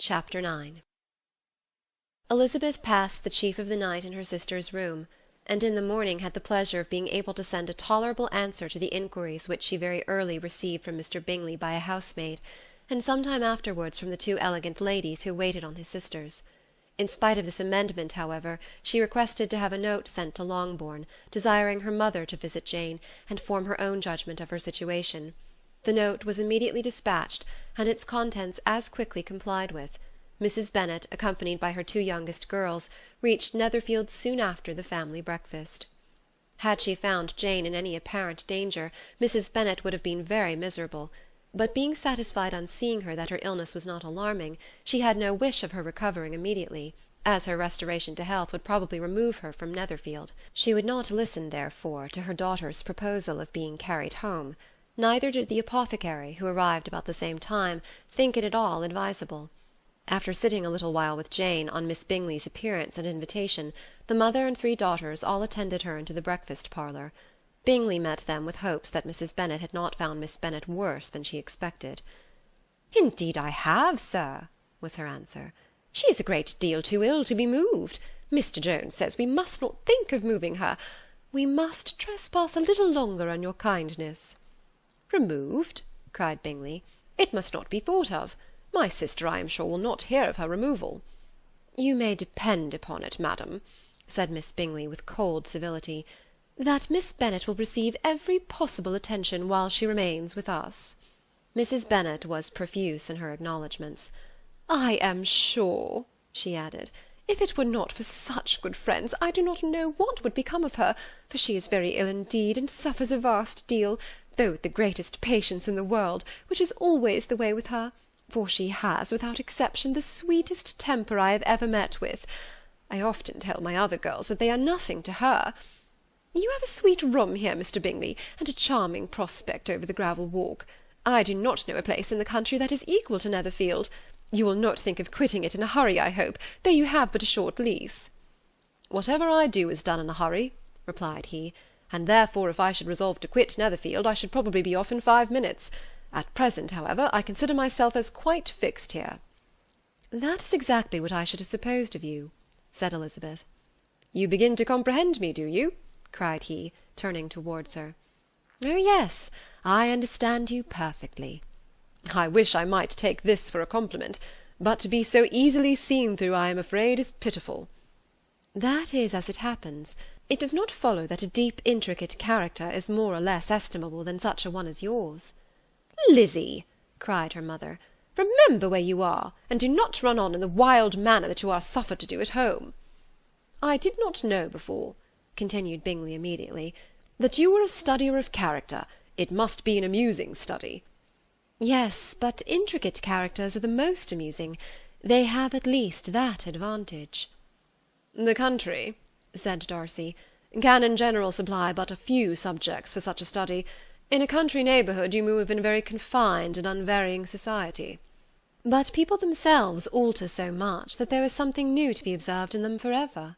Chapter 9 Elizabeth passed the chief of the night in her sister's room, and in the morning had the pleasure of being able to send a tolerable answer to the inquiries which she very early received from Mr Bingley by a housemaid, and some time afterwards from the two elegant ladies who waited on his sisters. In spite of this amendment, however, she requested to have a note sent to Longbourn, desiring her mother to visit Jane, and form her own judgment of her situation. The note was immediately dispatched, and its contents as quickly complied with. Mrs Bennet, accompanied by her two youngest girls, reached Netherfield soon after the family breakfast. Had she found Jane in any apparent danger, Mrs Bennet would have been very miserable; but being satisfied on seeing her that her illness was not alarming, she had no wish of her recovering immediately, as her restoration to health would probably remove her from Netherfield. She would not listen, therefore, to her daughter's proposal of being carried home. Neither did the apothecary, who arrived about the same time, think it at all advisable. After sitting a little while with Jane, on Miss Bingley's appearance and invitation, the mother and three daughters all attended her into the breakfast-parlour. Bingley met them with hopes that Mrs Bennet had not found Miss Bennet worse than she expected. "Indeed I have, sir," was her answer. "She is a great deal too ill to be moved. Mr Jones says we must not think of moving her. We must trespass a little longer on your kindness." "Removed?" cried Bingley. "It must not be thought of. My sister, I am sure, will not hear of her removal." "You may depend upon it, madam," said Miss Bingley with cold civility, "that Miss Bennet will receive every possible attention while she remains with us." Mrs Bennet was profuse in her acknowledgments. "I am sure," she added, "if it were not for such good friends, I do not know what would become of her, for she is very ill indeed, and suffers a vast deal, though with the greatest patience in the world, which is always the way with her, for she has, without exception, the sweetest temper I have ever met with. I often tell my other girls that they are nothing to her. You have a sweet room here, Mr Bingley, and a charming prospect over the gravel walk. I do not know a place in the country that is equal to Netherfield. You will not think of quitting it in a hurry, I hope, though you have but a short lease." "Whatever I do is done in a hurry," replied he, "and therefore if I should resolve to quit Netherfield, I should probably be off in 5 minutes. At present, however, I consider myself as quite fixed here." "That is exactly what I should have supposed of you," said Elizabeth. "You begin to comprehend me, do you?" cried he, turning towards her. "Oh yes, I understand you perfectly." "I wish I might take this for a compliment, but to be so easily seen through, I am afraid, is pitiful." "That is as it happens. It does not follow that a deep, intricate character is more or less estimable than such a one as yours." "Lizzy," cried her mother, "remember where you are, and do not run on in the wild manner that you are suffered to do at home. I did not know before," continued Bingley immediately, "that you were a studier of character. It must be an amusing study." "Yes, but intricate characters are the most amusing. They have at least that advantage." "The country," said Darcy, "can in general supply but a few subjects for such a study. In a country neighbourhood you move in a very confined and unvarying society." "But people themselves alter so much that there is something new to be observed in them for ever."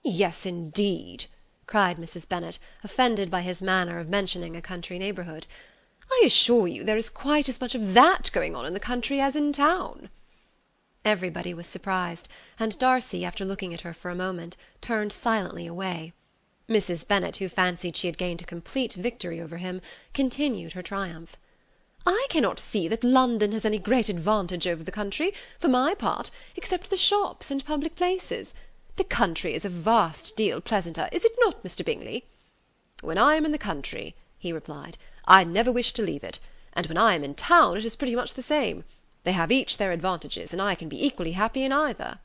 "Yes, indeed," cried Mrs Bennet, offended by his manner of mentioning a country neighbourhood. "I assure you there is quite as much of that going on in the country as in town." Everybody was surprised, and Darcy, after looking at her for a moment, turned silently away. Mrs Bennet, who fancied she had gained a complete victory over him, continued her triumph. "I cannot see that London has any great advantage over the country, for my part, except the shops and public places. The country is a vast deal pleasanter, is it not, Mr Bingley?" "When I am in the country," he replied, "I never wish to leave it, and when I am in town it is pretty much the same. They have each their advantages, and I can be equally happy in either."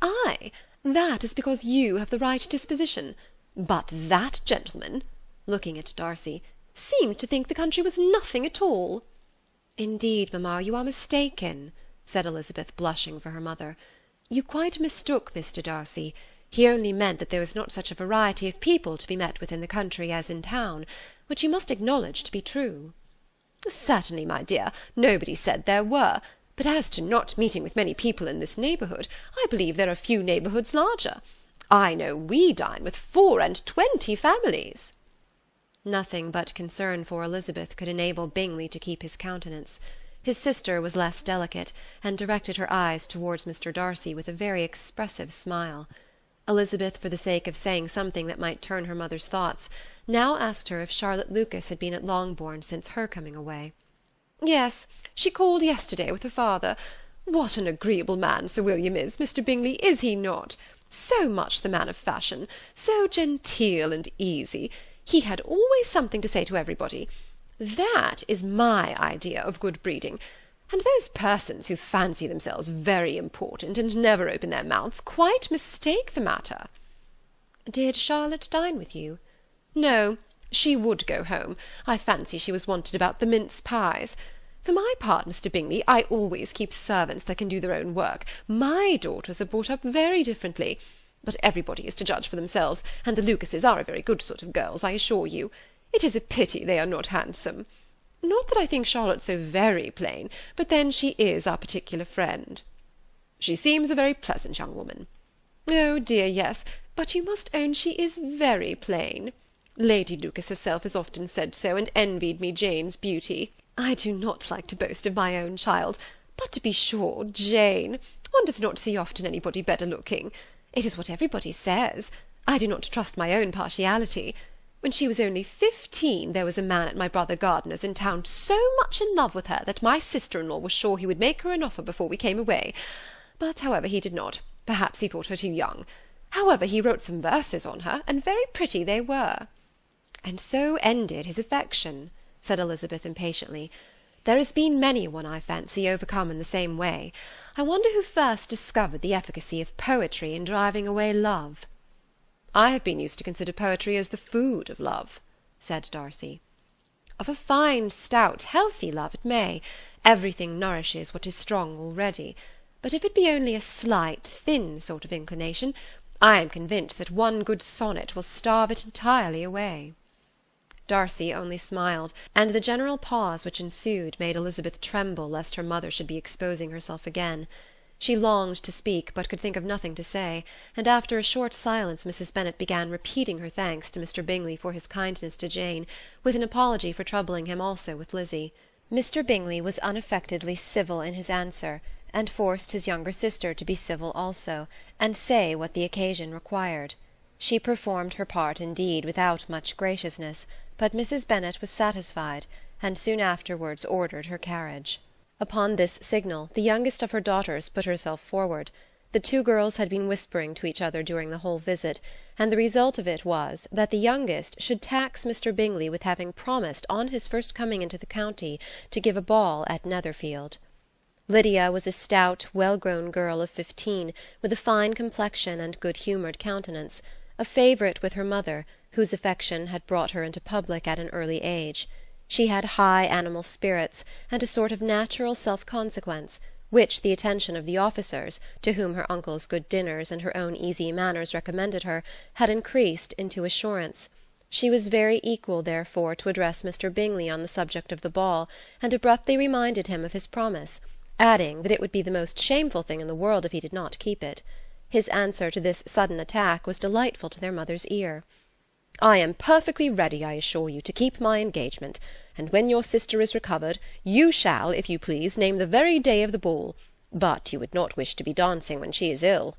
"Ay, that is because you have the right disposition. But that gentleman," looking at Darcy, "seemed to think the country was nothing at all." "Indeed, mamma, you are mistaken," said Elizabeth, blushing for her mother. "You quite mistook Mr Darcy. He only meant that there was not such a variety of people to be met with in the country as in town, which you must acknowledge to be true." "Certainly, my dear, nobody said there were. But as to not meeting with many people in this neighbourhood, I believe there are few neighbourhoods larger. I know we dine with 24 families." Nothing but concern for Elizabeth could enable Bingley to keep his countenance. His sister was less delicate, and directed her eyes towards Mr. Darcy with a very expressive smile. Elizabeth, for the sake of saying something that might turn her mother's thoughts, now asked her if Charlotte Lucas had been at Longbourn since her coming away. "Yes, she called yesterday with her father. What an agreeable man Sir William is, Mr. Bingley, is he not? So much the man of fashion, so genteel and easy. He had always something to say to everybody. That is my idea of good breeding. And those persons who fancy themselves very important and never open their mouths quite mistake the matter." "Did Charlotte dine with you?" "No, she would go home. I fancy she was wanted about the mince pies. For my part, Mr. Bingley, I always keep servants that can do their own work. My daughters are brought up very differently. But everybody is to judge for themselves, and the Lucases are a very good sort of girls, I assure you. It is a pity they are not handsome. Not that I think Charlotte so very plain, but then she is our particular friend." "She seems a very pleasant young woman." "Oh dear, yes, but you must own she is very plain. Lady Lucas herself has often said so, and envied me Jane's beauty. I do not like to boast of my own child, but to be sure, Jane, one does not see often anybody better looking. It is what everybody says. I do not trust my own partiality. When she was only 15, there was a man at my brother Gardiner's in town so much in love with her that my sister-in-law was sure he would make her an offer before we came away. But, however, he did not. Perhaps he thought her too young. However, he wrote some verses on her, and very pretty they were." "And so ended his affection," said Elizabeth impatiently. "There has been many a one, I fancy, overcome in the same way. I wonder who first discovered the efficacy of poetry in driving away love." "I have been used to consider poetry as the food of love," said Darcy. "Of a fine, stout, healthy love it may. Everything nourishes what is strong already. But if it be only a slight, thin sort of inclination, I am convinced that one good sonnet will starve it entirely away." Darcy only smiled, and the general pause which ensued made Elizabeth tremble lest her mother should be exposing herself again. She longed to speak, but could think of nothing to say, and after a short silence Mrs. Bennet began repeating her thanks to Mr. Bingley for his kindness to Jane, with an apology for troubling him also with Lizzie. Mr. Bingley was unaffectedly civil in his answer, and forced his younger sister to be civil also, and say what the occasion required. She performed her part indeed without much graciousness, but Mrs. Bennet was satisfied, and soon afterwards ordered her carriage. Upon this signal, the youngest of her daughters put herself forward. The two girls had been whispering to each other during the whole visit, and the result of it was, that the youngest should tax Mr. Bingley with having promised on his first coming into the county to give a ball at Netherfield. Lydia was a stout, well-grown girl of 15, with a fine complexion and good-humoured countenance, a favourite with her mother, whose affection had brought her into public at an early age. She had high animal spirits, and a sort of natural self-consequence, which the attention of the officers, to whom her uncle's good dinners and her own easy manners recommended her, had increased into assurance. She was very equal, therefore, to address Mr. Bingley on the subject of the ball, and abruptly reminded him of his promise, adding that it would be the most shameful thing in the world if he did not keep it. His answer to this sudden attack was delightful to their mother's ear. "I am perfectly ready, I assure you, to keep my engagement, and when your sister is recovered, you shall, if you please, name the very day of the ball. But you would not wish to be dancing when she is ill."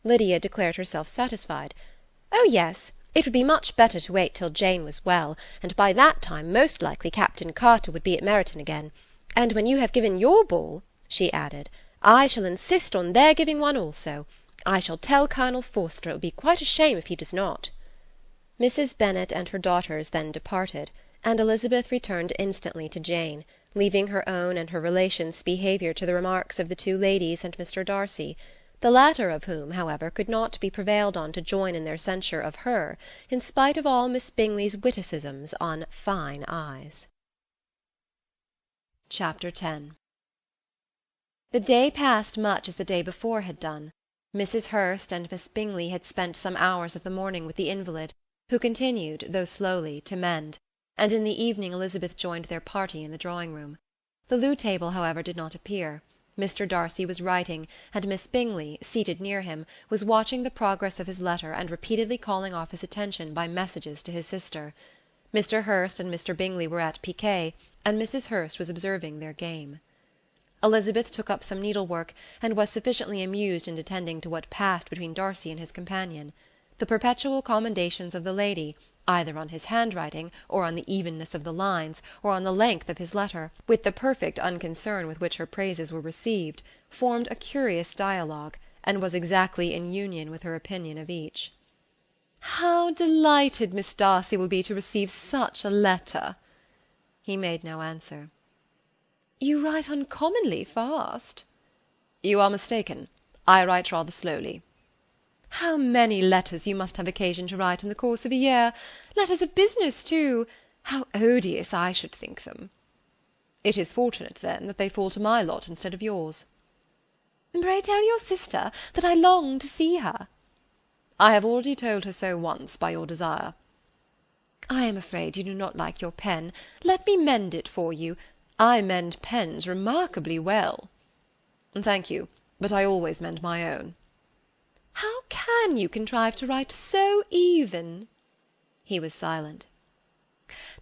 Lydia declared herself satisfied. "Oh yes, it would be much better to wait till Jane was well, and by that time most likely Captain Carter would be at Meryton again. And when you have given your ball," she added, "I shall insist on their giving one also. I shall tell Colonel Forster it will be quite a shame if he does not." Mrs. Bennet and her daughters then departed, and Elizabeth returned instantly to Jane, leaving her own and her relations' behaviour to the remarks of the two ladies and Mr. Darcy, the latter of whom, however, could not be prevailed on to join in their censure of her, in spite of all Miss Bingley's witticisms on fine eyes. Chapter 10. The day passed much as the day before had done. Mrs. Hurst and Miss Bingley had spent some hours of the morning with the invalid, who continued, though slowly, to mend, and in the evening Elizabeth joined their party in the drawing-room. The loo table, however, did not appear. Mr. Darcy was writing, and Miss Bingley, seated near him, was watching the progress of his letter and repeatedly calling off his attention by messages to his sister. Mr. Hurst and Mr. Bingley were at piquet, and Mrs. Hurst was observing their game. Elizabeth took up some needlework, and was sufficiently amused in attending to what passed between Darcy and his companion. The perpetual commendations of the lady, either on his handwriting, or on the evenness of the lines, or on the length of his letter, with the perfect unconcern with which her praises were received, formed a curious dialogue, and was exactly in union with her opinion of each. "How delighted Miss Darcy will be to receive such a letter!" He made no answer. "You write uncommonly fast." "You are mistaken. I write rather slowly." "How many letters you must have occasion to write in the course of a year! Letters of business, too! How odious I should think them!" "It is fortunate, then, that they fall to my lot instead of yours." "Pray tell your sister that I long to see her." "I have already told her so once, by your desire." "I am afraid you do not like your pen. Let me mend it for you. I mend pens remarkably well." "Thank you, but I always mend my own." "How can you contrive to write so even?" He was silent.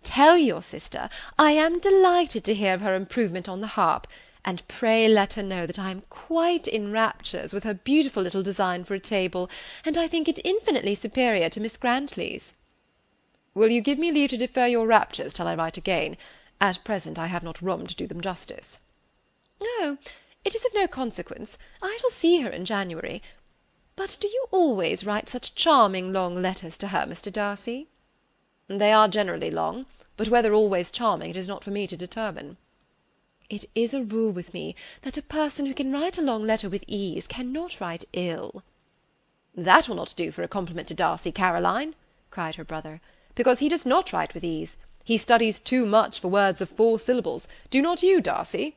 "Tell your sister I am delighted to hear of her improvement on the harp, and pray let her know that I am quite in raptures with her beautiful little design for a table, and I think it infinitely superior to Miss Grantley's." "Will you give me leave to defer your raptures till I write again? At present I have not room to do them justice." "Oh, it is of no consequence. I shall see her in January. But do you always write such charming long letters to her, Mr. Darcy?" "They are generally long, but whether always charming it is not for me to determine." "It is a rule with me that a person who can write a long letter with ease cannot write ill." "That will not do for a compliment to Darcy, Caroline," cried her brother, "because he does not write with ease. He studies too much for words of 4 syllables. Do not you, Darcy?"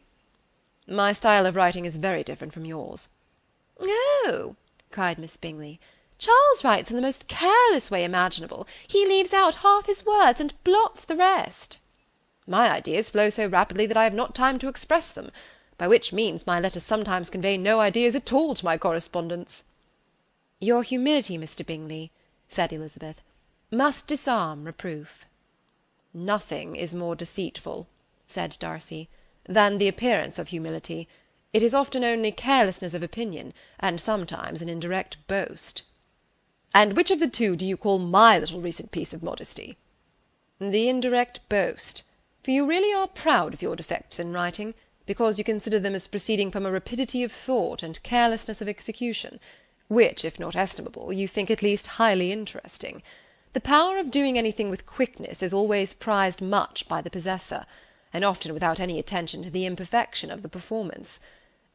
"My style of writing is very different from yours." "Oh," cried Miss Bingley, "Charles writes in the most careless way imaginable. He leaves out half his words, and blots the rest." "My ideas flow so rapidly that I have not time to express them, by which means my letters sometimes convey no ideas at all to my correspondents." "Your humility, Mr. Bingley," said Elizabeth, "must disarm reproof." "Nothing is more deceitful," said Darcy, "than the appearance of humility. It is often only carelessness of opinion, and sometimes an indirect boast." "And which of the two do you call my little recent piece of modesty?" "The indirect boast, for you really are proud of your defects in writing, because you consider them as proceeding from a rapidity of thought and carelessness of execution, which, if not estimable, you think at least highly interesting. The power of doing anything with quickness is always prized much by the possessor, and often without any attention to the imperfection of the performance.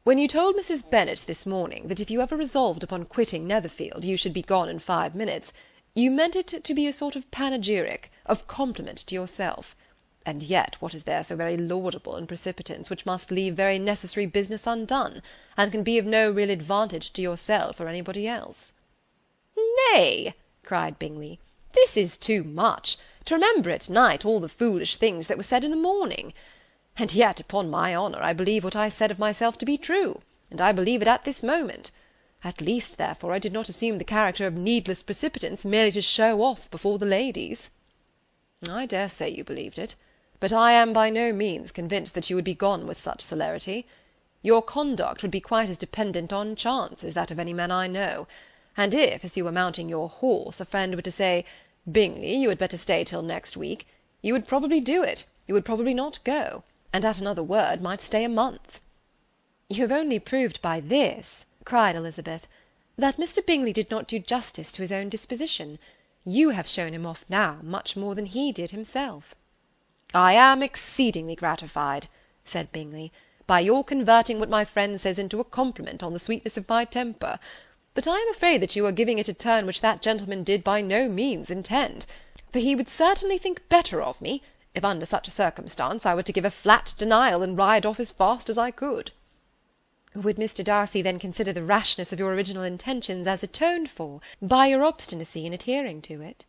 When you told Mrs. Bennet this morning that if you ever resolved upon quitting Netherfield you should be gone in 5 minutes, you meant it to be a sort of panegyric, of compliment to yourself. And yet what is there so very laudable in precipitance which must leave very necessary business undone, and can be of no real advantage to yourself or anybody else?" "Nay," cried Bingley, "this is too much, to remember at night all the foolish things that were said in the morning. And yet, upon my honour, I believe what I said of myself to be true, and I believe it at this moment. At least, therefore, I did not assume the character of needless precipitance merely to show off before the ladies." "I dare say you believed it, but I am by no means convinced that you would be gone with such celerity. Your conduct would be quite as dependent on chance as that of any man I know, and if, as you were mounting your horse, a friend were to say, 'Bingley, you had better stay till next week,' you would probably do it, you would probably not go, and at another word might stay a month." "You have only proved by this," cried Elizabeth, "that Mr. Bingley did not do justice to his own disposition. You have shown him off now much more than he did himself." "I am exceedingly gratified," said Bingley, "by your converting what my friend says into a compliment on the sweetness of my temper. But I am afraid that you are giving it a turn which that gentleman did by no means intend, for he would certainly think better of me, if under such a circumstance I were to give a flat denial and ride off as fast as I could." "Would Mr. Darcy then consider the rashness of your original intentions as atoned for by your obstinacy in adhering to it?"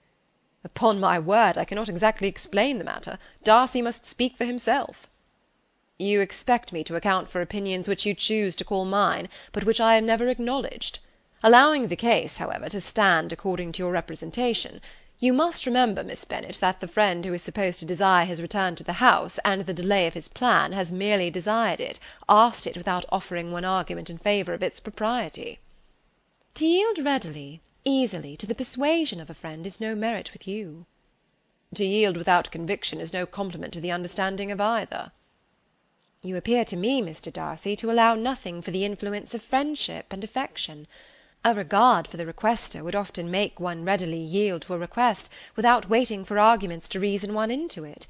"Upon my word, I cannot exactly explain the matter. Darcy must speak for himself." "You expect me to account for opinions which you choose to call mine, but which I have never acknowledged. Allowing the case, however, to stand according to your representation, You must remember, Miss Bennet, that the friend who is supposed to desire his return to the house, and the delay of his plan, has merely desired it, asked it without offering one argument in favour of its propriety. To yield readily, easily, to the persuasion of a friend is no merit with you. To yield without conviction is no compliment to the understanding of either. You appear to me, Mr. Darcy, to allow nothing for the influence of friendship and affection. A regard for the requester would often make one readily yield to a request, without waiting for arguments to reason one into it.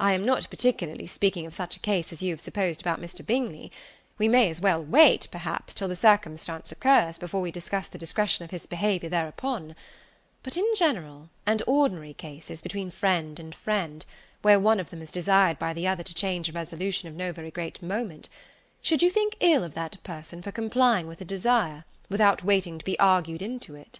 I am not particularly speaking of such a case as you have supposed about Mr. Bingley. We may as well wait, perhaps, till the circumstance occurs, before we discuss the discretion of his behaviour thereupon. But in general and ordinary cases between friend and friend, where one of them is desired by the other to change a resolution of no very great moment, should you think ill of that person for complying with a desire, without waiting to be argued into it?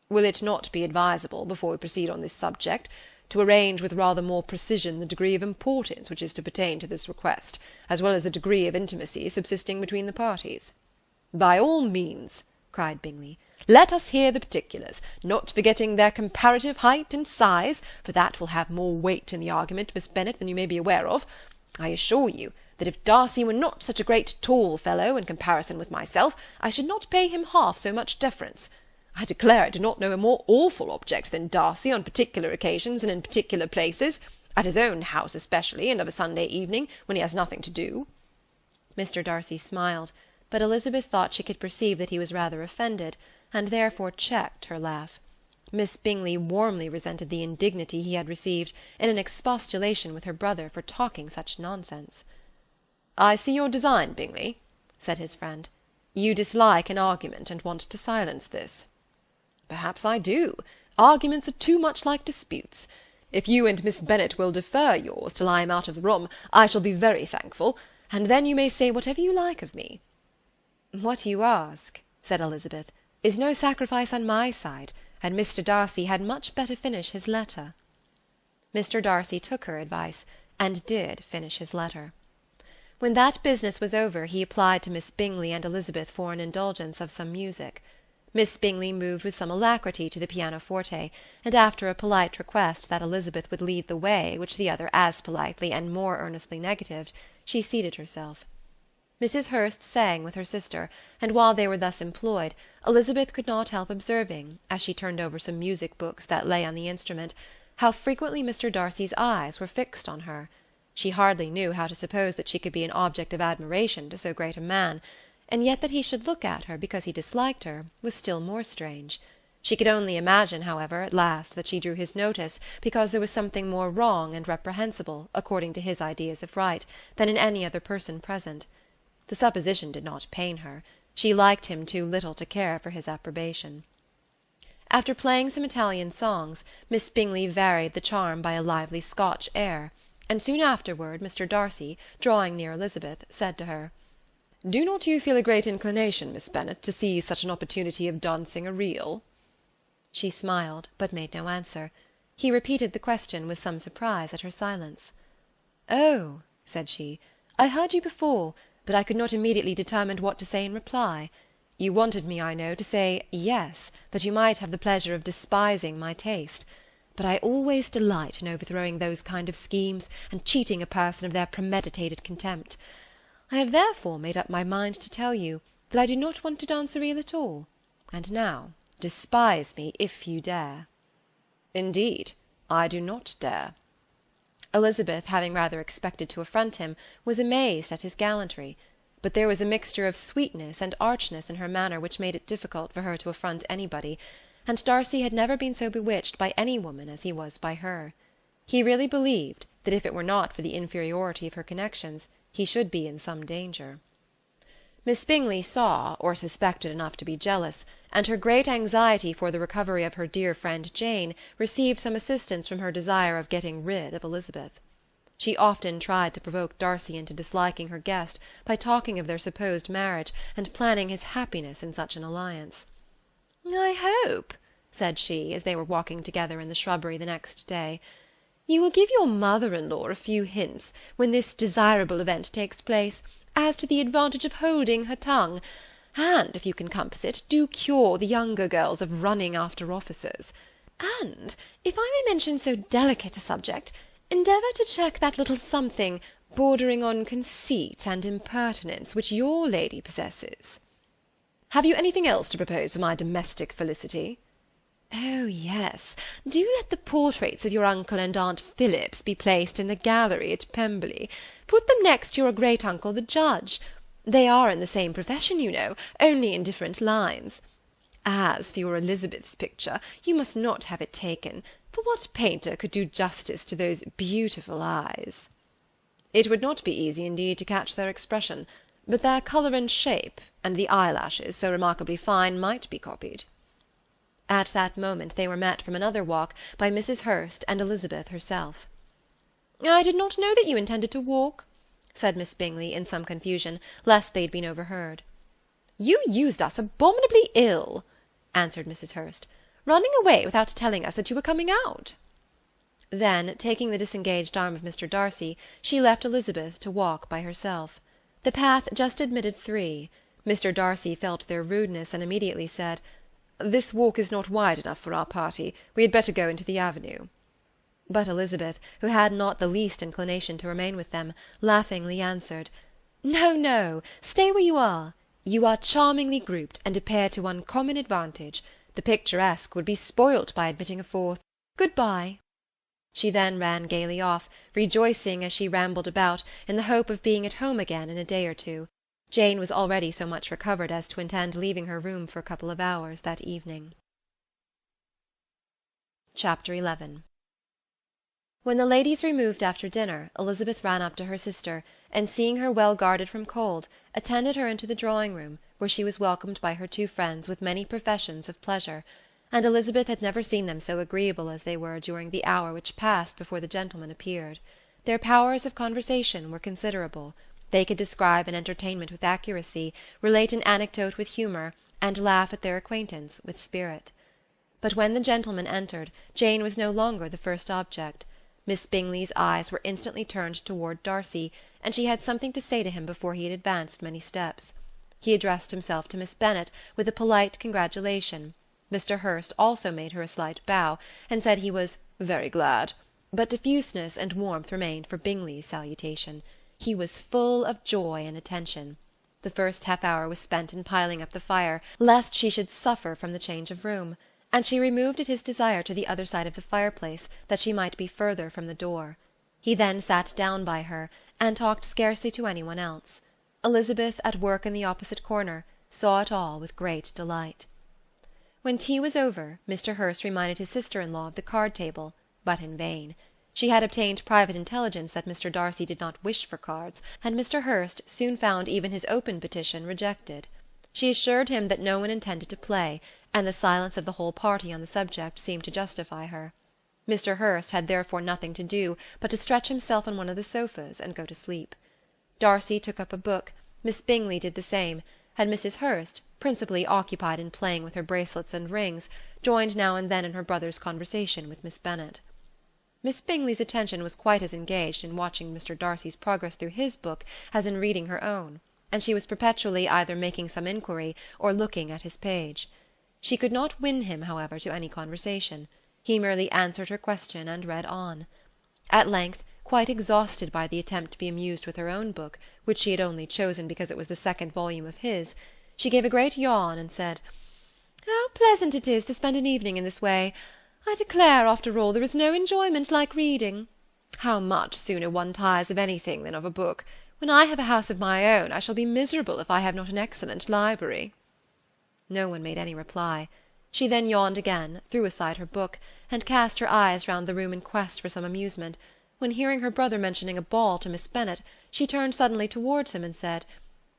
Will it not be advisable, before we proceed on this subject, to arrange with rather more precision the degree of importance which is to pertain to this request, as well as the degree of intimacy subsisting between the parties? By all means, cried Bingley. Let us hear the particulars, not forgetting their comparative height and size, for that will have more weight in the argument, Miss Bennet, than you may be aware of. I assure you that if Darcy were not such a great tall fellow in comparison with myself, I should not pay him half so much deference. I declare I do not know a more awful object than Darcy on particular occasions and in particular places, at his own house especially, and of a Sunday evening, when he has nothing to do. Mr. Darcy smiled, but Elizabeth thought she could perceive that he was rather offended, and therefore checked her laugh. Miss Bingley warmly resented the indignity he had received in an expostulation with her brother for talking such nonsense. I see your design, Bingley, said his friend. You dislike an argument, and want to silence this. Perhaps I do. Arguments are too much like disputes. If you and Miss Bennet will defer yours till I am out of the room, I shall be very thankful, and then you may say whatever you like of me. What you ask, said Elizabeth, is no sacrifice on my side, and Mr. Darcy had much better finish his letter. Mr. Darcy took her advice, and did finish his letter. When that business was over, he applied to Miss Bingley and Elizabeth for an indulgence of some music. Miss Bingley moved with some alacrity to the pianoforte, and after a polite request that Elizabeth would lead the way, which the other as politely and more earnestly negatived, she seated herself. Mrs. Hurst sang with her sister, and while they were thus employed, Elizabeth could not help observing, as she turned over some music books that lay on the instrument, how frequently Mr. Darcy's eyes were fixed on her. She hardly knew how to suppose that she could be an object of admiration to so great a man, and yet that he should look at her because he disliked her was still more strange. She could only imagine, however, at last, that she drew his notice because there was something more wrong and reprehensible, according to his ideas of right, than in any other person present. The supposition did not pain her. She liked him too little to care for his approbation. After playing some Italian songs, Miss Bingley varied the charm by a lively Scotch air, and soon afterward Mr. Darcy, drawing near Elizabeth, said to her, "Do not you feel a great inclination, Miss Bennet, to seize such an opportunity of dancing a reel?" She smiled, but made no answer. He repeated the question with some surprise at her silence. "Oh," said she, "I heard you before, but I could not immediately determine what to say in reply. You wanted me, I know, to say yes, that you might have the pleasure of despising my taste. But I always delight in overthrowing those kind of schemes, and cheating a person of their premeditated contempt. I have therefore made up my mind to tell you that I do not want to dance a reel at all, and now despise me if you dare." "Indeed, I do not dare." Elizabeth, having rather expected to affront him, was amazed at his gallantry, but there was a mixture of sweetness and archness in her manner which made it difficult for her to affront anybody, and Darcy had never been so bewitched by any woman as he was by her. He really believed that if it were not for the inferiority of her connections, he should be in some danger. Miss Bingley saw, or suspected enough to be jealous, and her great anxiety for the recovery of her dear friend Jane received some assistance from her desire of getting rid of Elizabeth. She often tried to provoke Darcy into disliking her guest by talking of their supposed marriage, and planning his happiness in such an alliance. "I hope," said she, as they were walking together in the shrubbery the next day, "you will give your mother-in-law a few hints, when this desirable event takes place, as to the advantage of holding her tongue, and, if you can compass it, do cure the younger girls of running after officers. And, if I may mention so delicate a subject, endeavour to check that little something bordering on conceit and impertinence which your lady possesses. Have you anything else to propose for my domestic felicity? Oh, yes, do let the portraits of your uncle and aunt Phillips be placed in the gallery at Pemberley. Put them next to your great-uncle the judge. They are in the same profession, you know, only in different lines. As for your Elizabeth's picture, you must not have it taken, for what painter could do justice to those beautiful eyes? It would not be easy indeed to catch their expression, but their colour and shape, and the eyelashes, so remarkably fine, might be copied. At that moment they were met from another walk by Mrs. Hurst and Elizabeth herself. "I did not know that you intended to walk," said Miss Bingley, in some confusion, lest they had been overheard. "You used us abominably ill," answered Mrs. Hurst, "running away without telling us that you were coming out." Then, taking the disengaged arm of Mr. Darcy, she left Elizabeth to walk by herself. The path just admitted three. Mr. Darcy felt their rudeness, and immediately said, "This walk is not wide enough for our party. We had better go into the avenue." But Elizabeth, who had not the least inclination to remain with them, laughingly answered, "No, no, stay where you are. You are charmingly grouped, and appear to uncommon advantage. The picturesque would be spoilt by admitting a fourth. Good-bye." She then ran gaily off, rejoicing as she rambled about, in the hope of being at home again in a day or two. Jane was already so much recovered as to intend leaving her room for a couple of hours that evening. Chapter 11. When the ladies removed after dinner, Elizabeth ran up to her sister, and seeing her well guarded from cold, attended her into the drawing-room, where she was welcomed by her two friends with many professions of pleasure, and Elizabeth had never seen them so agreeable as they were during the hour which passed before the gentlemen appeared. Their powers of conversation were considerable. They could describe an entertainment with accuracy, relate an anecdote with humour, and laugh at their acquaintance with spirit. But when the gentlemen entered, Jane was no longer the first object. Miss Bingley's eyes were instantly turned toward Darcy, and she had something to say to him before he had advanced many steps. He addressed himself to Miss Bennet with a polite congratulation. Mr. Hurst also made her a slight bow, and said he was "very glad," but diffuseness and warmth remained for Bingley's salutation. He was full of joy and attention. The first half-hour was spent in piling up the fire, lest she should suffer from the change of room, and she removed at his desire to the other side of the fireplace, that she might be further from the door. He then sat down by her, and talked scarcely to any one else. Elizabeth, at work in the opposite corner, saw it all with great delight. When tea was over, Mr. Hurst reminded his sister-in-law of the card-table, but in vain. She had obtained private intelligence that Mr. Darcy did not wish for cards, and Mr. Hurst soon found even his open petition rejected. She assured him that no one intended to play, and the silence of the whole party on the subject seemed to justify her. Mr. Hurst had therefore nothing to do but to stretch himself on one of the sofas and go to sleep. Darcy took up a book, Miss Bingley did the same, and Mrs. Hurst, principally occupied in playing with her bracelets and rings, joined now and then in her brother's conversation with Miss Bennet. Miss Bingley's attention was quite as engaged in watching Mr. Darcy's progress through his book as in reading her own, and she was perpetually either making some inquiry or looking at his page. She could not win him, however, to any conversation. He merely answered her question and read on. At length, quite exhausted by the attempt to be amused with her own book, which she had only chosen because it was the second volume of his, she gave a great yawn and said, "How pleasant it is to spend an evening in this way! I declare, after all, there is no enjoyment like reading. How much sooner one tires of anything than of a book! When I have a house of my own, I shall be miserable if I have not an excellent library." No one made any reply. She then yawned again, threw aside her book, and cast her eyes round the room in quest for some amusement, when, hearing her brother mentioning a ball to Miss Bennet, she turned suddenly towards him and said,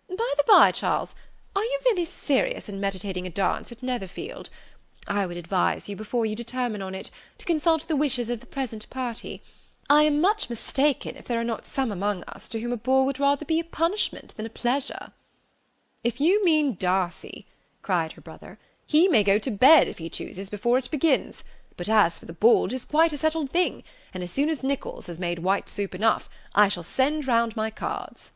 "By the by, Charles, are you really serious in meditating a dance at Netherfield? I would advise you, before you determine on it, to consult the wishes of the present party. I am much mistaken if there are not some among us to whom a ball would rather be a punishment than a pleasure." "If you mean Darcy," cried her brother, "he may go to bed, if he chooses, before it begins. But as for the ball, it is quite a settled thing, and as soon as Nicholls has made white soup enough, I shall send round my cards."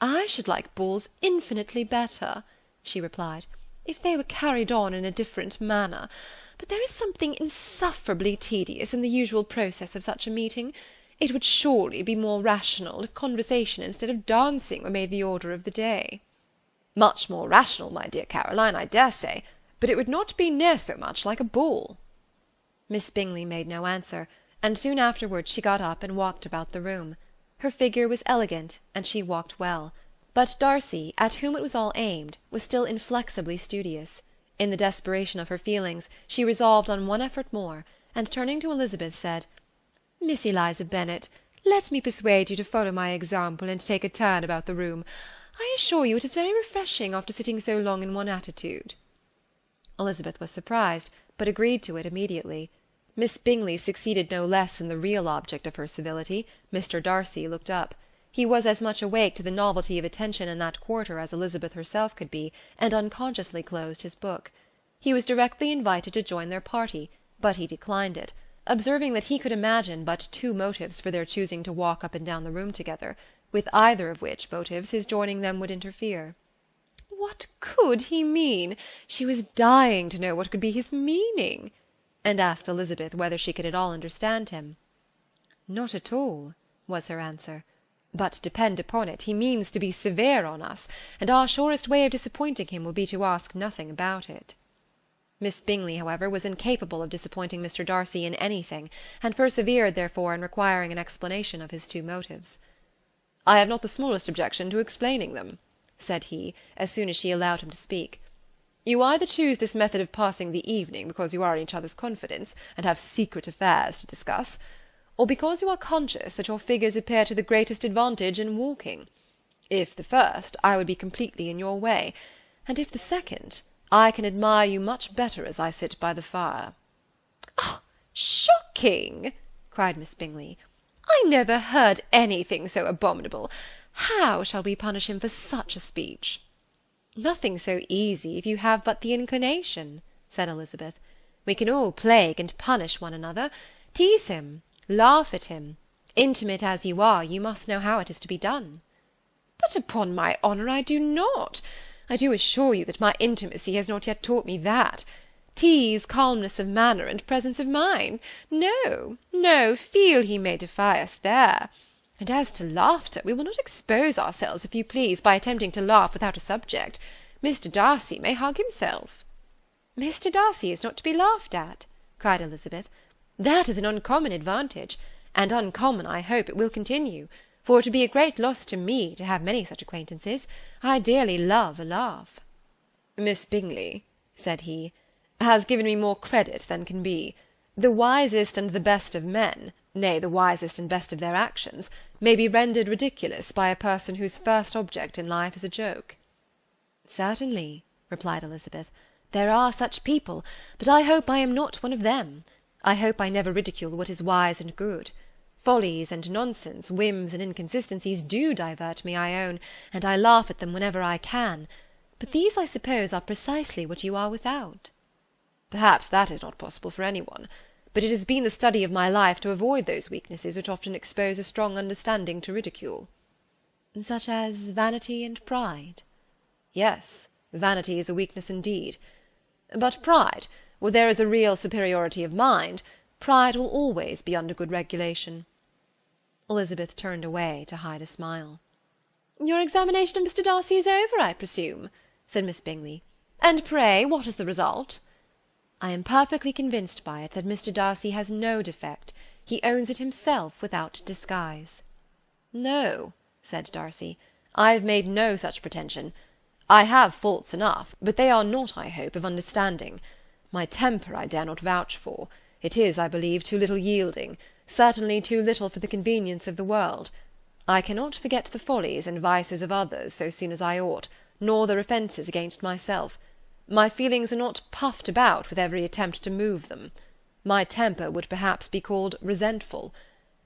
"I should like balls infinitely better," she replied, if they were carried on in a different manner, but there is something insufferably tedious in the usual process of such a meeting. It would surely be more rational if conversation instead of dancing were made the order of the day." "Much more rational, my dear Caroline, I dare say, but it would not be near so much like a ball." Miss Bingley made no answer, and soon afterwards she got up and walked about the room. Her figure was elegant, and she walked well; but Darcy, at whom it was all aimed, was still inflexibly studious. In the desperation of her feelings, she resolved on one effort more, and turning to Elizabeth, said, "Miss Eliza Bennet, let me persuade you to follow my example and take a turn about the room. I assure you it is very refreshing after sitting so long in one attitude." Elizabeth was surprised, but agreed to it immediately. Miss Bingley succeeded no less in the real object of her civility. Mr. Darcy looked up. He was as much awake to the novelty of attention in that quarter as Elizabeth herself could be, and unconsciously closed his book. He was directly invited to join their party, but he declined it, observing that he could imagine but two motives for their choosing to walk up and down the room together, with either of which motives his joining them would interfere. What could he mean? She was dying to know what could be his meaning, and asked Elizabeth whether she could at all understand him. "Not at all," was her answer. "But depend upon it, he means to be severe on us, and our surest way of disappointing him will be to ask nothing about it." Miss Bingley, however, was incapable of disappointing Mr. Darcy in anything, and persevered, therefore, in requiring an explanation of his two motives. "I have not the smallest objection to explaining them," said he, as soon as she allowed him to speak. "You either choose this method of passing the evening because you are in each other's confidence, and have secret affairs to discuss, or because you are conscious that your figures appear to the greatest advantage in walking. If the first, I would be completely in your way, and if the second, I can admire you much better as I sit by the fire." "Ah, shocking!" cried Miss Bingley. "I never heard anything so abominable. How shall we punish him for such a speech?" "Nothing so easy, if you have but the inclination," said Elizabeth. "We can all plague and punish one another, tease him, laugh at him. Intimate as you are, you must know how it is to be done." "But upon my honour I do not. I do assure you that my intimacy has not yet taught me that. Tease, calmness of manner, and presence of mind. No, no, feel he may defy us there. And as to laughter, we will not expose ourselves, if you please, by attempting to laugh without a subject. Mr. Darcy may hug himself." "Mr. Darcy is not to be laughed at," cried Elizabeth. "That is an uncommon advantage, and uncommon I hope it will continue, for it would be a great loss to me to have many such acquaintances. I dearly love a laugh." "Miss Bingley," said he, "has given me more credit than can be. The wisest and the best of men, nay, the wisest and best of their actions, may be rendered ridiculous by a person whose first object in life is a joke." "Certainly," replied Elizabeth, "there are such people, but I hope I am not one of them. I hope I never ridicule what is wise and good. Follies and nonsense, whims and inconsistencies do divert me, I own, and I laugh at them whenever I can, but these, I suppose, are precisely what you are without." "Perhaps that is not possible for any one, but it has been the study of my life to avoid those weaknesses which often expose a strong understanding to ridicule." "Such as vanity and pride?" "Yes, vanity is a weakness indeed. But pride, where there is a real superiority of mind, pride will always be under good regulation." Elizabeth turned away to hide a smile. "Your examination of Mr. Darcy is over, I presume," said Miss Bingley. "And pray, what is the result?" "I am perfectly convinced by it that Mr. Darcy has no defect. He owns it himself without disguise." "No," said Darcy, "I have made no such pretension. I have faults enough, but they are not, I hope, of understanding. My temper I dare not vouch for. It is, I believe, too little yielding, certainly too little for the convenience of the world. I cannot forget the follies and vices of others so soon as I ought, nor their offences against myself. My feelings are not puffed about with every attempt to move them. My temper would perhaps be called resentful.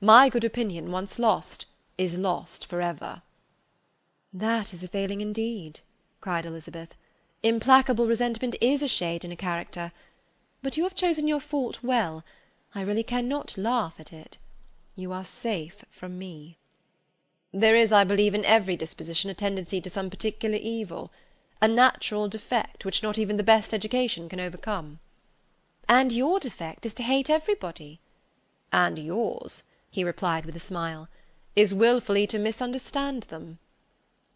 My good opinion, once lost, is lost for ever." "That is a failing indeed," cried Elizabeth. "Implacable resentment is a shade in a character. But you have chosen your fault well. I really cannot laugh at it. You are safe from me." "There is, I believe, in every disposition a tendency to some particular evil. a natural defect which not even the best education can overcome." "And your defect is to hate everybody." "And yours," he replied with a smile, "is wilfully to misunderstand them."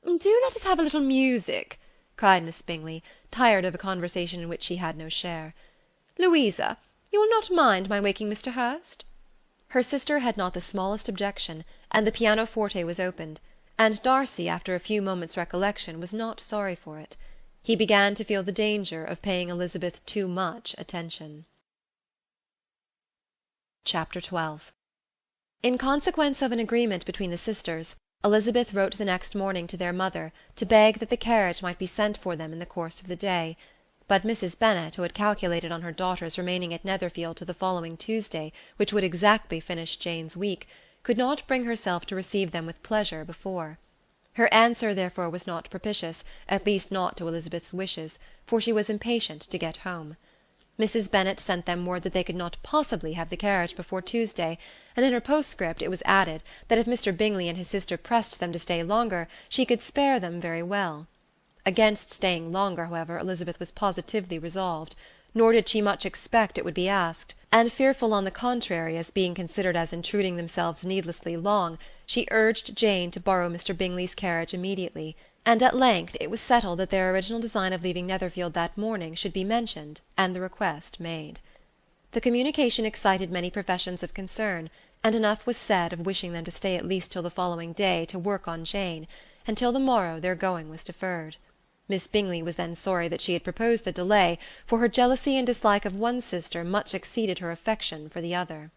"Do let us have a little music," cried Miss Bingley, tired of a conversation in which she had no share. "Louisa, you will not mind my waking Mr Hurst?" Her sister had not the smallest objection, and the pianoforte was opened, and Darcy, after a few moments' recollection, was not sorry for it. He began to feel the danger of paying Elizabeth too much attention. Chapter 12. In consequence of an agreement between the sisters, Elizabeth wrote the next morning to their mother to beg that the carriage might be sent for them in the course of the day. But Mrs Bennet, who had calculated on her daughters remaining at Netherfield till the following Tuesday, which would exactly finish Jane's week, could not bring herself to receive them with pleasure before. Her answer therefore was not propitious, at least not to Elizabeth's wishes, for she was impatient to get home. Mrs Bennet sent them word that they could not possibly have the carriage before Tuesday, and in her postscript it was added that if Mr Bingley and his sister pressed them to stay longer, she could spare them very well. Against staying longer, however, Elizabeth was positively resolved, nor did she much expect it would be asked, and fearful on the contrary as being considered as intruding themselves needlessly long, she urged Jane to borrow Mr Bingley's carriage immediately, and at length it was settled that their original design of leaving Netherfield that morning should be mentioned, and the request made. The communication excited many professions of concern, and enough was said of wishing them to stay at least till the following day to work on Jane, and till the morrow their going was deferred. Miss Bingley was then sorry that she had proposed the delay, for her jealousy and dislike of one sister much exceeded her affection for the other.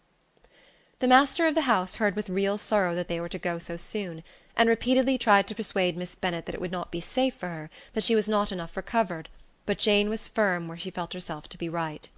The master of the house heard with real sorrow that they were to go so soon, and repeatedly tried to persuade Miss Bennet that it would not be safe for her, that she was not enough recovered, but Jane was firm where she felt herself to be right.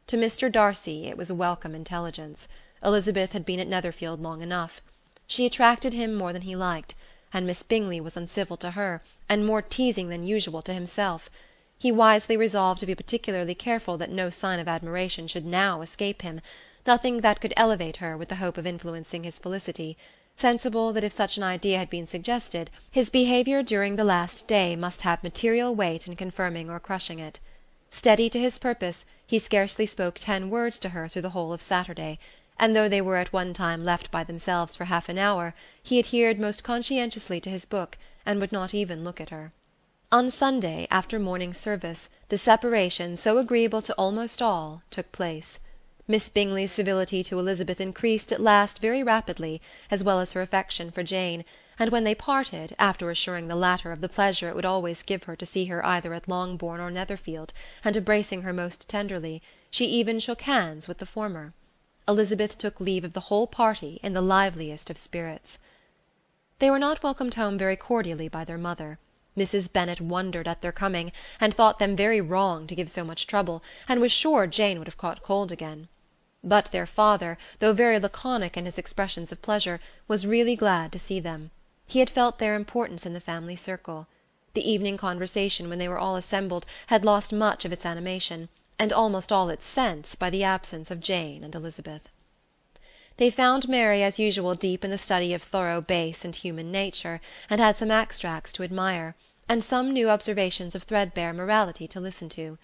To Mr Darcy it was a welcome intelligence. Elizabeth had been at Netherfield long enough. She attracted him more than he liked, and Miss Bingley was uncivil to her, and more teasing than usual to himself. He wisely resolved to be particularly careful that no sign of admiration should now escape him, nothing that could elevate her with the hope of influencing his felicity, sensible that if such an idea had been suggested, his behaviour during the last day must have material weight in confirming or crushing it. Steady to his purpose, he scarcely spoke 10 words to her through the whole of Saturday, and though they were at one time left by themselves for half an hour, he adhered most conscientiously to his book, and would not even look at her. On Sunday, after morning service, the separation, so agreeable to almost all, took place. Miss Bingley's civility to Elizabeth increased at last very rapidly, as well as her affection for Jane, and when they parted, after assuring the latter of the pleasure it would always give her to see her either at Longbourn or Netherfield, and embracing her most tenderly, she even shook hands with the former. Elizabeth took leave of the whole party in the liveliest of spirits. They were not welcomed home very cordially by their mother. Mrs Bennet wondered at their coming, and thought them very wrong to give so much trouble, and was sure Jane would have caught cold again. But their father, though very laconic in his expressions of pleasure, was really glad to see them. He had felt their importance in the family circle. The evening conversation, when they were all assembled, had lost much of its animation, and almost all its sense, by the absence of Jane and Elizabeth. They found Mary as usual deep in the study of thorough base and human nature, and had some extracts to admire, and some new observations of threadbare morality to listen to.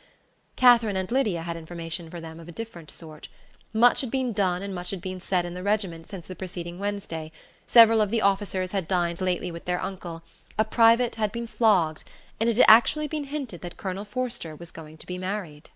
Catherine and Lydia had information for them of a different sort. Much had been done and much had been said in the regiment since the preceding Wednesday. Several of the officers had dined lately with their uncle, a private had been flogged, and it had actually been hinted that Colonel Forster was going to be married.